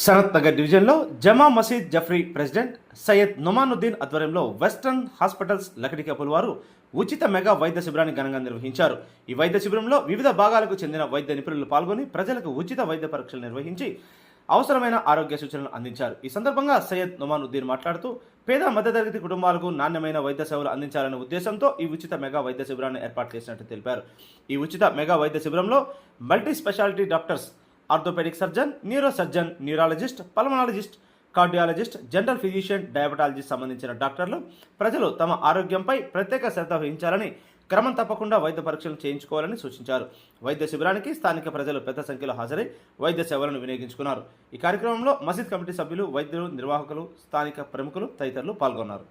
సనత్ నగర్ డివిజన్లో జమా మసీద్ జఫ్రీ ప్రెసిడెంట్ సయ్యద్ నొమానుద్దీన్ ఆధ్వర్యంలో వెస్టర్న్ హాస్పిటల్స్ లకడికపుల్ వారు ఉచిత మెగా వైద్య శిబిరాన్ని ఘనంగా నిర్వహించారు. ఈ వైద్య శిబిరంలో వివిధ భాగాలకు చెందిన వైద్య నిపుణులు పాల్గొని ప్రజలకు ఉచిత వైద్య పరీక్షలు నిర్వహించి అవసరమైన ఆరోగ్య సూచనలు అందించారు. ఈ సందర్భంగా సయ్యద్ నొమానుద్దీన్ మాట్లాడుతూ పేద మధ్యతరగతి కుటుంబాలకు నాణ్యమైన వైద్య సేవలు అందించాలనే ఉద్దేశంతో ఈ ఉచిత మెగా వైద్య శిబిరాన్ని ఏర్పాటు చేసినట్టు తెలిపారు. ఈ ఉచిత మెగా వైద్య శిబిరంలో multi speciality doctors, orthopaedic surgeon, neuro surgeon, neurologist, pulmonologist, cardiologist, general physician, diabetologist సంబంధించిన డాక్టర్లు ప్రజలు తమ ఆరోగ్యంపై ప్రత్యేక శ్రద్ధ వహించాలని, క్రమం తప్పకుండా వైద్య పరీక్షలు చేయించుకోవాలని సూచించారు. వైద్య శిబిరానికి స్థానిక ప్రజలు పెద్ద సంఖ్యలో హాజరై వైద్య సేవలను వినియోగించుకున్నారు. ఈ కార్యక్రమంలో మసీద్ కమిటీ సభ్యులు, వైద్యులు, నిర్వాహకులు, స్థానిక ప్రముఖులు తదితరులు పాల్గొన్నారు.